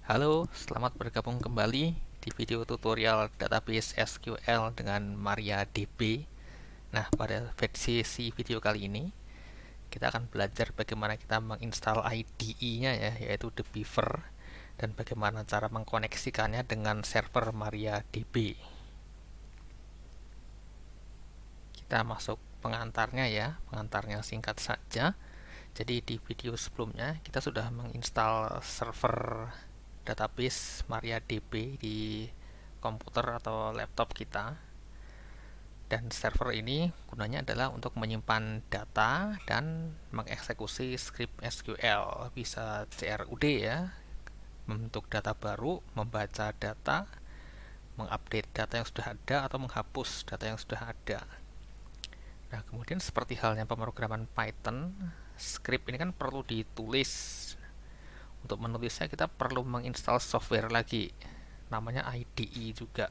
Halo, selamat bergabung kembali di video tutorial database SQL dengan MariaDB. Nah, pada sesi video kali ini, kita akan belajar bagaimana kita menginstal IDE-nya ya, yaitu The Beaver, dan bagaimana cara mengkoneksikannya dengan server MariaDB. Kita masuk pengantarnya ya, pengantarnya singkat saja. Jadi di video sebelumnya kita sudah menginstal server database MariaDB di komputer atau laptop kita, dan server ini gunanya adalah untuk menyimpan data dan mengeksekusi script SQL, bisa CRUD ya, membentuk data baru, membaca data, mengupdate data yang sudah ada atau menghapus data yang sudah ada. Nah, kemudian seperti halnya pemrograman Python, script ini kan perlu ditulis. Untuk menulisnya kita perlu menginstal software lagi, namanya IDE juga.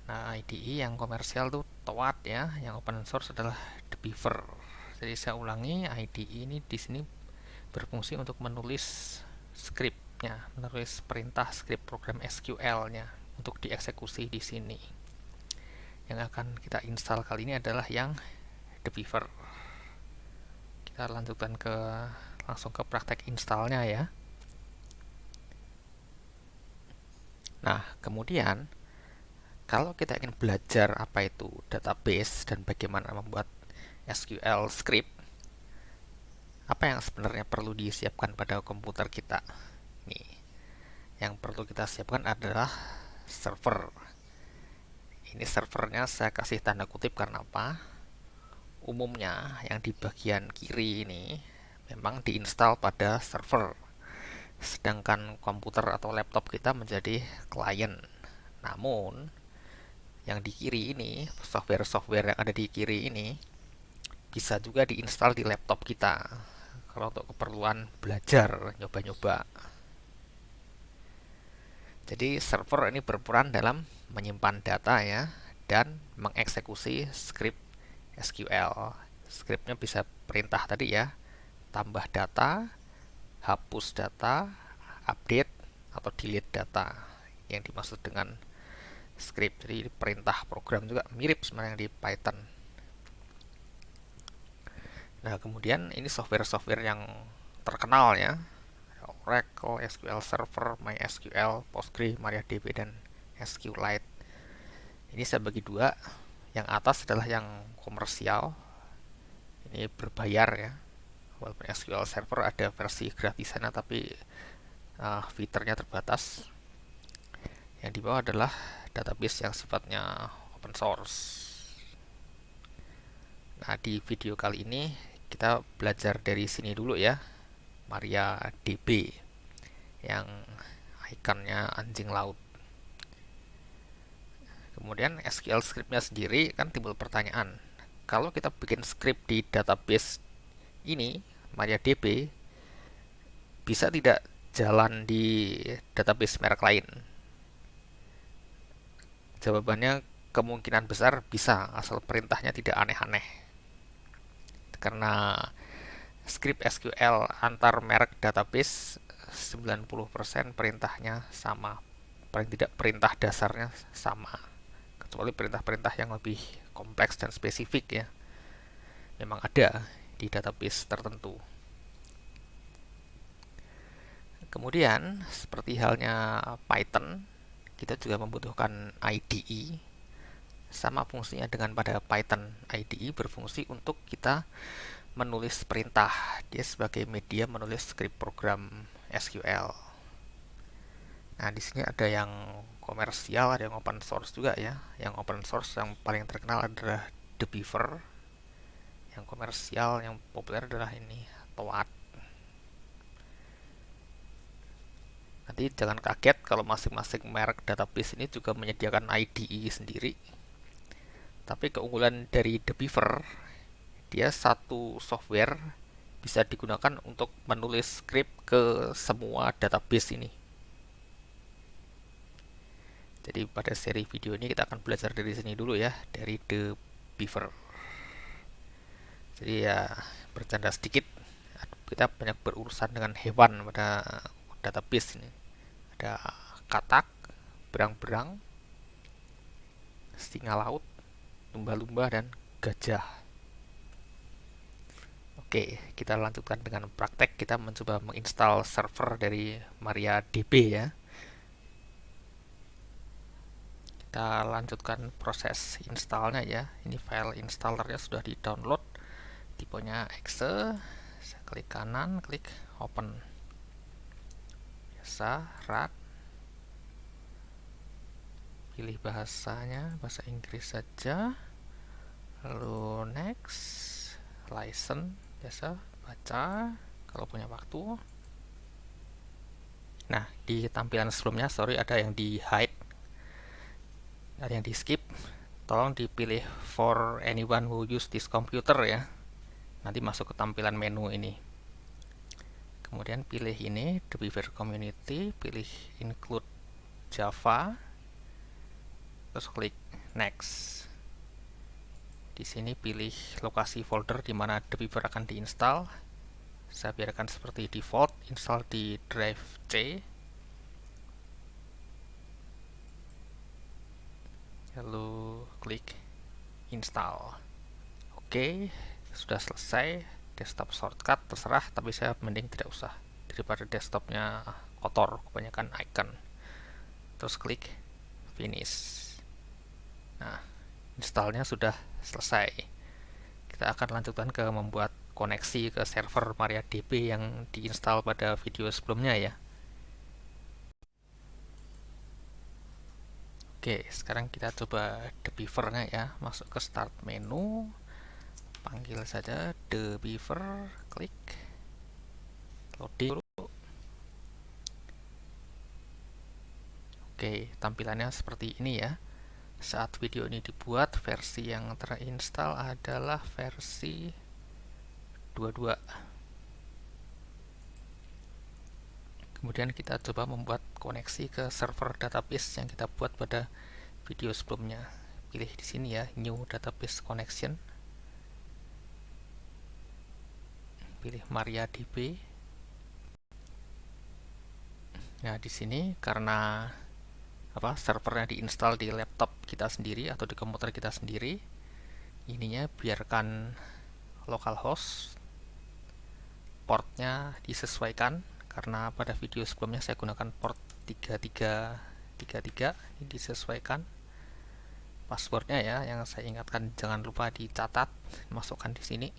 Nah, IDE yang komersial tuh Toad ya, yang open source adalah The Beaver. Jadi saya ulangi, IDE ini di sini berfungsi untuk menulis scriptnya, menulis perintah script program SQL-nya untuk dieksekusi di sini. Yang akan kita install kali ini adalah yang The Beaver. Kita lanjutkan langsung ke praktek installnya ya. Nah, kemudian kalau kita ingin belajar apa itu database dan bagaimana membuat SQL script, apa yang sebenarnya perlu disiapkan pada komputer kita? Nih, yang perlu kita siapkan adalah server. Ini servernya saya kasih tanda kutip karena apa? Umumnya yang di bagian kiri ini memang diinstal pada server, sedangkan komputer atau laptop kita menjadi klien. Namun yang di kiri ini, software-software yang ada di kiri ini bisa juga diinstal di laptop kita kalau untuk keperluan belajar, nyoba-nyoba. Jadi server ini berperan dalam menyimpan data ya, dan mengeksekusi script SQL. Scriptnya bisa perintah tadi ya, tambah data, hapus data, update, atau delete data. Yang dimaksud dengan script, jadi perintah program juga mirip sebenarnya yang di Python. Nah, kemudian ini software-software yang terkenal ya, Oracle, SQL Server, MySQL, Postgre, MariaDB, dan SQLite. Ini saya bagi dua. Yang atas adalah yang komersial, ini berbayar ya. Walaupun SQL Server ada versi gratisannya, tapi fiturnya terbatas. Yang di bawah adalah database yang sifatnya open source. Nah, di video kali ini kita belajar dari sini dulu ya, MariaDB yang ikonnya anjing laut. Kemudian SQL scriptnya sendiri kan timbul pertanyaan, kalau kita bikin script di database ini MariaDB, bisa tidak jalan di database merek lain? Jawabannya kemungkinan besar bisa, asal perintahnya tidak aneh-aneh. Karena script SQL antar merek database 90% perintahnya sama, paling tidak perintah dasarnya sama, kecuali perintah-perintah yang lebih kompleks dan spesifik ya, memang ada di database tertentu. Kemudian seperti halnya Python, kita juga membutuhkan IDE. Sama fungsinya dengan pada Python, IDE berfungsi untuk kita menulis perintah. Dia sebagai media menulis script program SQL. Nah, di sini ada yang komersial, ada yang open source juga ya. Yang open source yang paling terkenal adalah The Beaver. Yang komersial yang populer adalah ini, Toad. Nanti jangan kaget kalau masing-masing merek database ini juga menyediakan IDE sendiri. Tapi keunggulan dari The Beaver, dia satu software bisa digunakan untuk menulis script ke semua database ini. Jadi pada seri video ini kita akan belajar dari sini dulu ya, dari The Beaver. Jadi ya, bercanda sedikit, kita banyak berurusan dengan hewan pada database ini. ada katak, berang-berang, singa laut, lumba-lumba, dan gajah. Oke, kita lanjutkan dengan praktek. Kita mencoba menginstal server dari MariaDB ya. Kita lanjutkan proses installnya ya. Ini file installernya sudah di-download. Tipenya exe. Saya klik kanan, klik open. Biasa, run. Pilih bahasanya, bahasa Inggris saja. Lalu next, license, biasa, baca kalau punya waktu. Nah, di tampilan sebelumnya, sorry, ada yang di hide, ada yang di skip. Tolong dipilih for anyone who use this computer ya. Nanti masuk ke tampilan menu ini. Kemudian pilih ini, the Beaver Community, pilih include Java, terus klik next. Di sini pilih lokasi folder di mana the Beaver akan diinstal. Saya biarkan seperti default, install di drive C. Lalu klik install. Oke, sudah selesai. Desktop shortcut terserah, tapi saya mending tidak usah daripada desktopnya kotor kebanyakan icon. Terus klik finish. Nah, installnya sudah selesai. Kita akan lanjutkan ke membuat koneksi ke server MariaDB yang diinstal pada video sebelumnya ya. Oke, sekarang kita coba The Beaver-nya ya. Masuk ke start menu, panggil saja The Beaver, klik loading dulu. Oke, tampilannya seperti ini ya. Saat video ini dibuat, versi yang terinstall adalah versi 22. Kemudian kita coba membuat koneksi ke server database yang kita buat pada video sebelumnya. Pilih di sini ya, New Database Connection. Pilih MariaDB. Nah, di sini karena servernya diinstal di laptop kita sendiri atau di komputer kita sendiri, ininya biarkan localhost, portnya disesuaikan karena pada video sebelumnya saya gunakan port 3333. Ini disesuaikan. Passwordnya ya, yang saya ingatkan jangan lupa dicatat, masukkan di sini.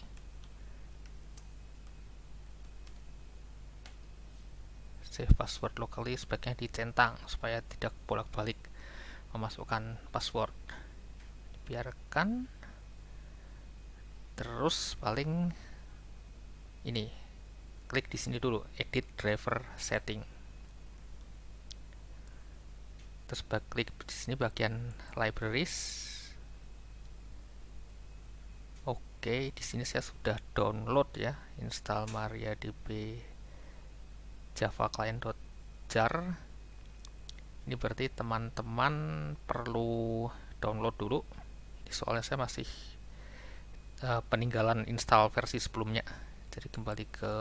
Save password locally, sebaiknya dicentang supaya tidak bolak-balik memasukkan password. Biarkan. Terus paling ini, klik di sini dulu, edit driver setting. Terus klik di sini bagian libraries. Oke, di sini saya sudah download ya, install MariaDB Java Client.jar. Ini berarti teman-teman perlu download dulu. Soalnya saya masih peninggalan install versi sebelumnya. Jadi kembali ke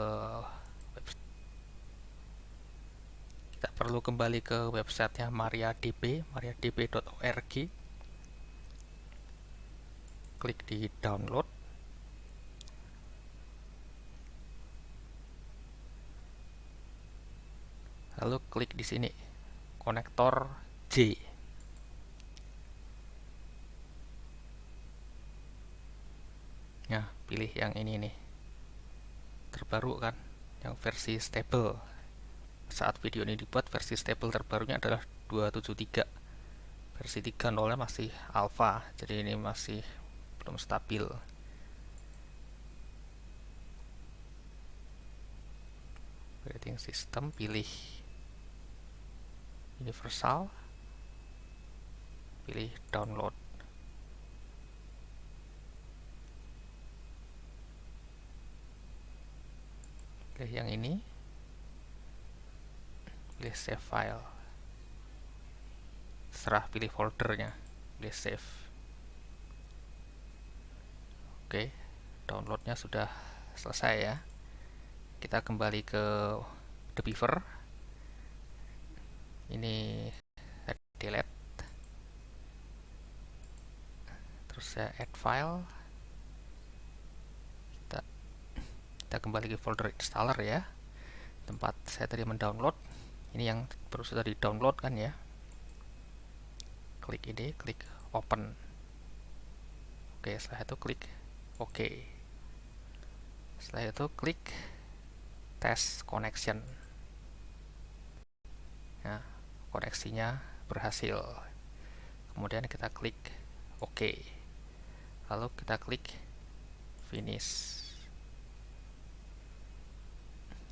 kita perlu kembali ke websitenya MariaDB, mariadb.org. Klik di download. Lalu klik di sini konektor J. Nah, pilih yang ini nih. Terbaru kan, yang versi stable. Saat video ini dibuat, versi stable terbarunya adalah 273. Versi 3.0 nya masih alpha, jadi ini masih belum stabil. Operating system, pilih universal, pilih download. Pilih yang ini, pilih save file, serah pilih foldernya, pilih save. Oke, downloadnya sudah selesai ya. Kita kembali ke The Beaver. ini saya delete, terus saya add file, kita kembali ke folder installer ya, tempat saya tadi mendownload. Ini yang baru saja di download kan ya. Klik ini, klik open. Oke, setelah itu klik oke. Setelah itu klik test connection. Nah, koneksinya berhasil. Kemudian kita klik oke. Lalu kita klik finish.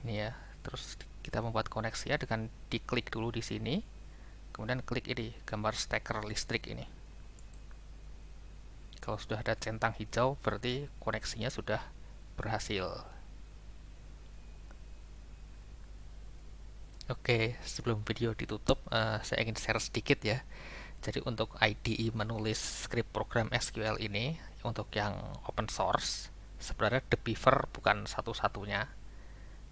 Ini ya. Terus kita membuat koneksinya dengan diklik dulu di sini. Kemudian klik ini, gambar steker listrik ini. Kalau sudah ada centang hijau, berarti koneksinya sudah berhasil. Oke, sebelum video ditutup, saya ingin share sedikit ya. Jadi untuk IDE menulis script program SQL ini, untuk yang open source, sebenarnya The Beaver bukan satu-satunya.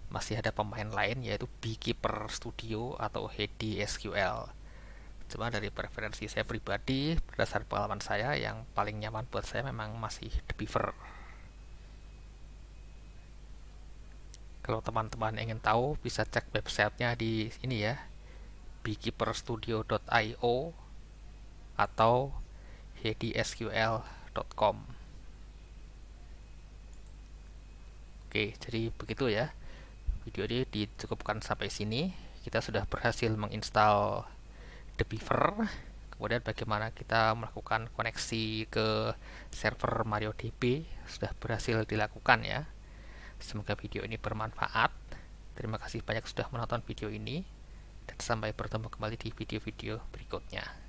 Masih ada pemain lain, yaitu Beekeeper Studio atau Hedi SQL. Cuma dari preferensi saya pribadi, berdasarkan pengalaman saya, yang paling nyaman buat saya memang masih The Beaver. Kalau teman-teman ingin tahu, bisa cek websitenya di ini ya, beekeeperstudio.io atau hedisql.com. Oke, jadi begitu ya. Video ini dicukupkan sampai sini. Kita sudah berhasil menginstal The Beaver. Kemudian bagaimana kita melakukan koneksi ke server MarioDB sudah berhasil dilakukan ya. Semoga video ini bermanfaat. Terima kasih banyak sudah menonton video ini, dan sampai bertemu kembali di video-video berikutnya.